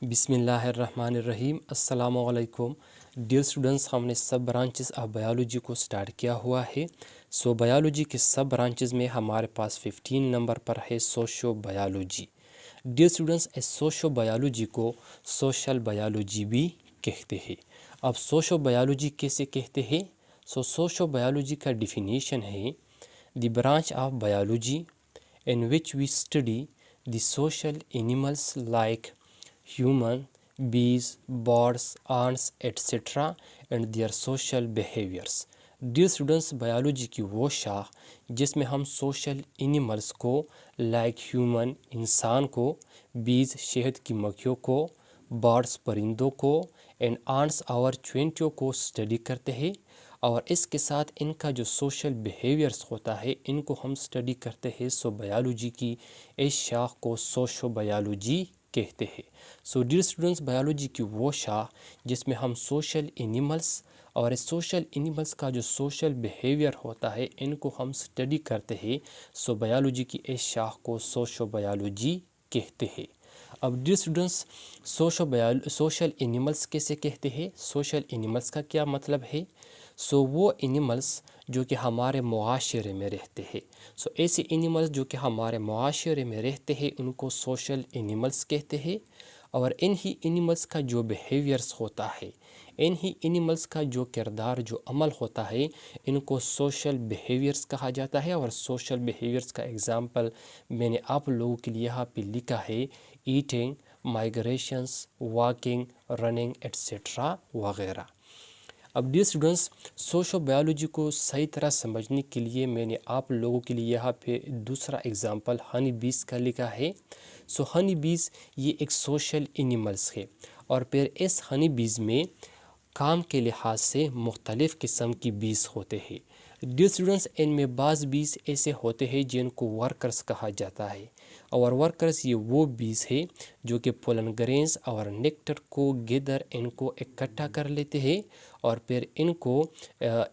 بسم اللہ الرحمن الرحیم۔ السلام علیکم ڈیئر اسٹوڈنٹس، ہم نے سب برانچز آف بایولوجی کو سٹارٹ کیا ہوا ہے۔ بایولوجی کے سب برانچز میں ہمارے پاس 15 نمبر پر ہے سوشو بایولوجی۔ ڈیئر اسٹوڈنٹس، اس سوشو بایولوجی کو سوشل بایولوجی بھی کہتے ہیں۔ اب سوشو بایولوجی کیسے کہتے ہیں؟ سوشو بایولوجی کا ڈیفینیشن ہے the branch of biology in which we study the social animals like human, bees, birds, ants, etc. and their social behaviors. Dear students، biology کی وہ شاخ جس میں ہم سوشل اینیملس کو لائک ہیومن انسان کو، بیز شہد کی مکھیوں کو، برڈس پرندوں کو، اینڈ آنٹس اور چوینٹیوں کو اسٹڈی کرتے ہیں، اور اس کے ساتھ ان کا جو سوشل بیہیویئرس ہوتا ہے ان کو ہم اسٹڈی کرتے ہیں۔ بایولوجی کی اس شاخ کو سوشو بایولوجی کہتے ہیں۔ ڈیئر اسٹوڈنٹس، بایولوجی کی وہ شاخ جس میں ہم سوشل اینیملس اور اس سوشل اینیملس کا جو سوشل بیہیویئر ہوتا ہے ان کو ہم اسٹڈی کرتے ہیں۔ بایولوجی کی اس شاخ کو سوشو بایولوجی کہتے ہیں۔ اب ڈیئر اسٹوڈنٹس، سوشل اینیملس کیسے کہتے ہیں؟ سوشل اینیملس کا کیا مطلب ہے؟ وہ اینیملس جو کہ ہمارے معاشرے میں رہتے ہیں، ایسے اینیملس جو کہ ہمارے معاشرے میں رہتے ہیں ان کو سوشل اینیملس کہتے ہیں، اور ان ہی اینیملس کا جو بیہیویئرس ہوتا ہے، ان ہی اینیملس کا جو کردار، جو عمل ہوتا ہے، ان کو سوشل بیہیویئرس کہا جاتا ہے۔ اور سوشل بیہیویئرس کا ایگزامپل میں نے آپ لوگوں کے لیے یہاں پہ لکھا ہے: ایٹنگ، مائگریشنس، واکنگ، رننگ ایٹسٹرا وغیرہ۔ اب ڈیئر اسٹوڈنٹس، سوشو بایولوجی کو صحیح طرح سمجھنے کے لیے میں نے آپ لوگوں کے لیے یہاں پہ دوسرا ایگزامپل ہنی بیز کا لکھا ہے۔ ہنی بیز یہ ایک سوشل اینیملس ہے، اور پھر اس ہنی بیز میں کام کے لحاظ سے مختلف قسم کی بیز ہوتے ہیں۔ ڈیئر اسٹوڈنٹس، ان میں بعض بیز ایسے ہوتے ہیں جن کو ورکرز کہا جاتا ہے، اور ورکرز یہ وہ بیز ہے جو کہ پولن گرینز اور نیکٹر کو گیدر ان کو اکٹھا کر لیتے ہیں، اور پھر ان کو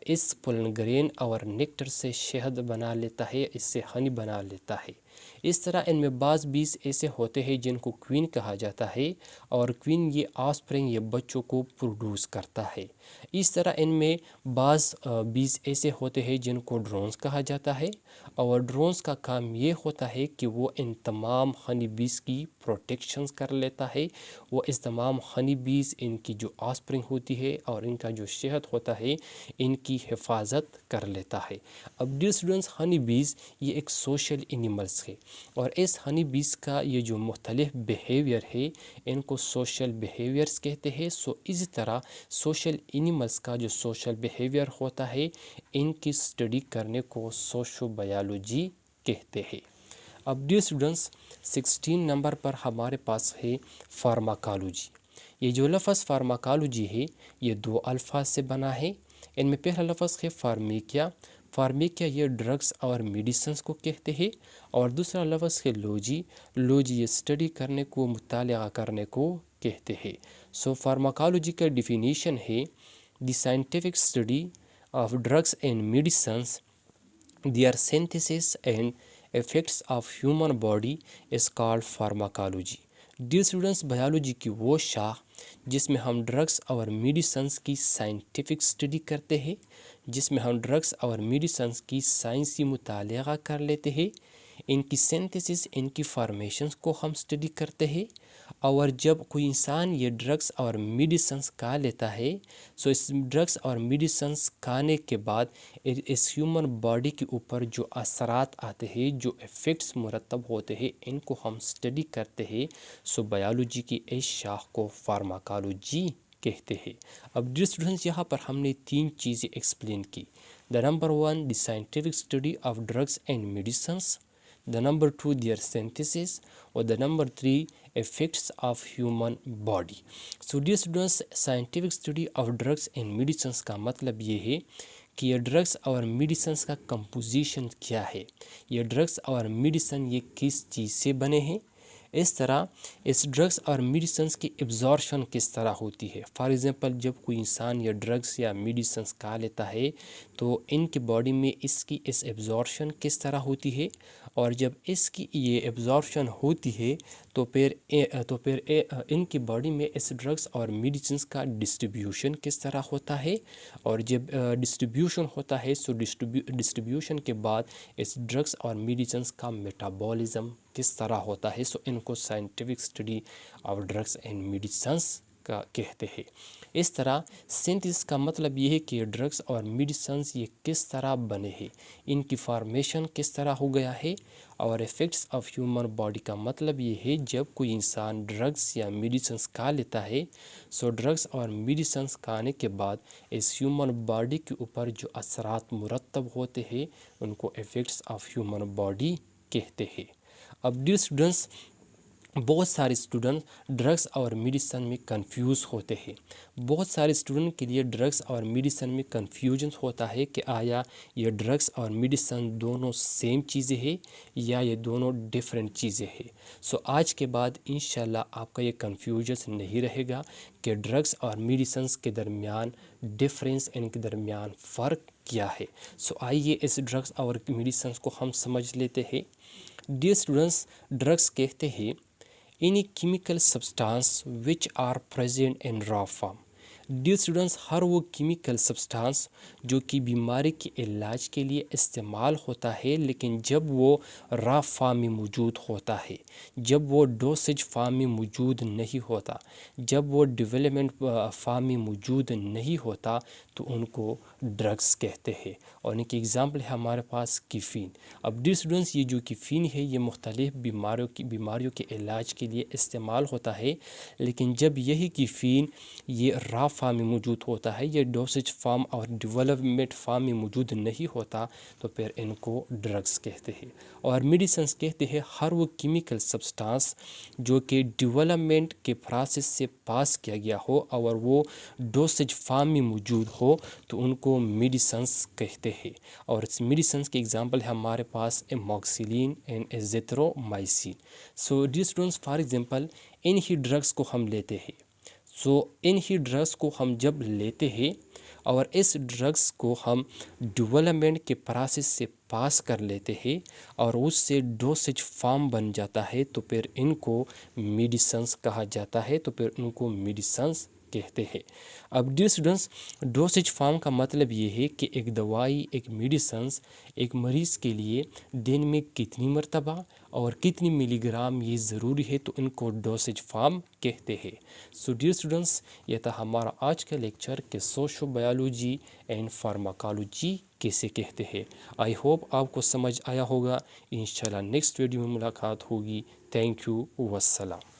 اس پولن گرین اور نیکٹر سے شہد بنا لیتا ہے، اس سے ہنی بنا لیتا ہے۔ اس طرح ان میں بعض بیز ایسے ہوتے ہیں جن کو کوئین کہا جاتا ہے، اور کوئین یہ آفسپرنگ، یہ بچوں کو پروڈیوس کرتا ہے۔ اس طرح ان میں بعض بیز ایسے ہوتے ہیں جن کو ڈرونز کہا جاتا ہے، اور ڈرونز کا کام یہ ہوتا ہے کہ وہ ان تمام ہنی بیز کی پروٹیکشنز کر لیتا ہے، وہ اس تمام ہنی بیز، ان کی جو آفسپرنگ ہوتی ہے اور ان کا جو شہد ہوتا ہے، ان کی حفاظت کر لیتا ہے۔ اب ڈیئر اسٹوڈنٹس، ہنی بیز یہ ایک سوشل اینیملس ہے، اور اس ہنی بیز کا یہ جو مختلف بیہیویئر ہے ان کو سوشل بیہیویئرس کہتے ہیں۔ اسی طرح سوشل اینیملس کا جو سوشل بیہیویئر ہوتا ہے ان کی اسٹڈی کرنے کو سوشو بایولوجی کہتے ہیں۔ اب ڈیئر اسٹوڈنٹس، 16 نمبر پر ہمارے پاس ہے فارماکالوجی۔ یہ جو لفظ فارماکالوجی ہے یہ دو الفاظ سے بنا ہے۔ ان میں پہلا لفظ ہے فارمیکیا۔ فارمیکیا یہ ڈرگس اور میڈیسنس کو کہتے ہیں، اور دوسرا لفظ ہے لوجی۔ لوجی یہ اسٹڈی کرنے کو، مطالعہ کرنے کو کہتے ہیں۔ فارماکالوجی کا ڈیفینیشن ہے the scientific study of drugs and medicines, their synthesis and effects of human body is called pharmacology۔ Dear students, biology کی وہ شاخ جس میں ہم ڈرگس اور میڈیسنس کی سائنٹیفک اسٹڈی کرتے ہیں، جس میں ہم ڈرگس اور میڈیسنس کی سائنسی مطالعہ کر لیتے ہیں، ان کی سینتھیسس، ان کی فارمیشنز کو ہم اسٹڈی کرتے ہیں، اور جب کوئی انسان یہ ڈرگس اور میڈیسنس کھا لیتا ہے، اس ڈرگس اور میڈیسنس کھانے کے بعد اس ہیومن باڈی کے اوپر جو اثرات آتے ہیں، جو ایفیکٹس مرتب ہوتے ہیں، ان کو ہم اسٹڈی کرتے ہیں۔ بایولوجی کی اس شاخ کو فارماکالوجی کہتے ہیں۔ اب ڈیئر اسٹوڈنٹس، یہاں پر ہم نے 3 چیزیں ایکسپلین کی۔ Number 1 the scientific study of drugs and medicines, number 2 their synthesis, اور number 3 effects of human body۔ Dear students, scientific study of drugs and medicines کا مطلب یہ ہے کہ یہ ڈرگس اور میڈیسنس کا کمپوزیشن کیا ہے، یہ ڈرگس اور میڈیسن یہ کس چیز سے بنے ہیں، اس طرح اس ڈرگس اور میڈیسنس کی ایبزارپشن کس طرح ہوتی ہے۔ فار ایگزامپل، جب کوئی انسان یہ ڈرگس یا میڈیسنس کھا لیتا ہے تو ان کی باڈی میں اس کی ایبزارپشن کس طرح ہوتی ہے، اور جب اس کی یہ ایبزارپشن ہوتی ہے تو پھر ان کی باڈی میں اس ڈرگس اور میڈیسنس کا ڈسٹریبیوشن کس طرح ہوتا ہے، اور جب ڈسٹریبیوشن ہوتا ہے سو ڈسٹریبیوشن کے بعد اس ڈرگس اور میڈیسنس کا میٹابولزم کس طرح ہوتا ہے، سو ان کو scientific study of drugs and medicines کا کہتے ہیں۔ اس طرح سینتھسس کا مطلب یہ ہے کہ ڈرگس اور میڈیسنس یہ کس طرح بنے ہیں، ان کی فارمیشن کس طرح ہو گیا ہے، اور ایفیکٹس آف ہیومن باڈی کا مطلب یہ ہے جب کوئی انسان ڈرگس یا میڈیسنس کھا لیتا ہے سو ڈرگس اور میڈیسنس کھانے کے بعد اس ہیومن باڈی کے اوپر جو اثرات مرتب ہوتے ہیں ان کو ایفیکٹس آف ہیومن باڈی کہتے ہیں۔ اب ڈیئر اسٹوڈنٹس، بہت سارے اسٹوڈنٹ ڈرگس اور میڈیسن میں کنفیوز ہوتے ہیں۔ بہت سارے اسٹوڈنٹ کے لیے ڈرگس اور میڈیسن میں کنفیوژن ہوتا ہے کہ آیا یہ ڈرگس اور میڈیسن دونوں سیم چیزیں ہیں یا یہ دونوں ڈیفرنٹ چیزیں ہیں۔ سو آج کے بعد انشاءاللہ آپ کا یہ کنفیوژن نہیں رہے گا کہ ڈرگس اور میڈیسنس کے درمیان ڈفرینس، ان کے درمیان فرق کیا ہے۔ سو آئیے اس ڈرگس اور میڈیسنس کو ہم سمجھ لیتے ہیں۔ ڈیئر اسٹوڈنٹس، ڈرگس کہتے ہیں any chemical substance which are present in raw form۔ Dear students, ہر وہ کیمیکل سبسٹانس جو کہ بیماری کے علاج کے لیے استعمال ہوتا ہے لیکن جب وہ را فارم میں موجود ہوتا ہے، جب وہ ڈوسیج فارم میں موجود نہیں ہوتا، جب وہ ڈیولپمنٹ فارم میں موجود نہیں ہوتا تو ان کو ڈرگس کہتے ہیں، اور ان کی ایگزامپل ہے ہمارے پاس کیفین۔ اب ڈیئر اسٹوڈنٹس، یہ جو کیفین ہے یہ مختلف بیماریوں کے علاج کے لیے استعمال ہوتا ہے، لیکن جب یہی کیفین یہ را فارم میں موجود ہوتا ہے، یہ ڈوسیج فارم اور ڈیولپمنٹ فارم میں موجود نہیں ہوتا تو پھر ان کو ڈرگس کہتے ہیں۔ اور میڈیسنس کہتے ہیں ہر وہ کیمیکل سبسٹانس جو کہ ڈیولپمنٹ کے پروسیس سے پاس کیا گیا ہو اور وہ ڈوسیج فارم میں موجود ہو تو ان کو میڈیسنس کہتے ہیں، اور اس میڈیسنس کے ایگزامپل ہے ہمارے پاس amoxicillin and azithromycin. So dear students, for example ان ہی ڈرگس کو ہم لیتے ہیں، سو ان ہی ڈرگس کو ہم جب لیتے ہیں اور اس ڈرگس کو ہم ڈیولپمنٹ کے پروسیس سے پاس کر لیتے ہیں اور اس سے ڈوسیج فارم بن جاتا ہے تو پھر ان کو میڈیسنس کہا جاتا ہے، تو پھر ان کو میڈیسنس کہتے ہیں۔ اب ڈیئر اسٹوڈنٹس، ڈوسیج فارم کا مطلب یہ ہے کہ ایک دوائی، ایک میڈیسنس ایک مریض کے لیے دن میں کتنی مرتبہ اور کتنی ملی گرام یہ ضروری ہے تو ان کو ڈوسیج فارم کہتے ہیں۔ سو ڈیئر اسٹوڈنٹس، یہ تھا ہمارا آج کا لیکچر کہ سوشو بایولوجی اینڈ فارماکالوجی کیسے کہتے ہیں۔ آئی ہوپ آپ کو سمجھ آیا ہوگا۔ انشاءاللہ نیکسٹ ویڈیو میں ملاقات ہوگی۔ تھینک یو، والسلام۔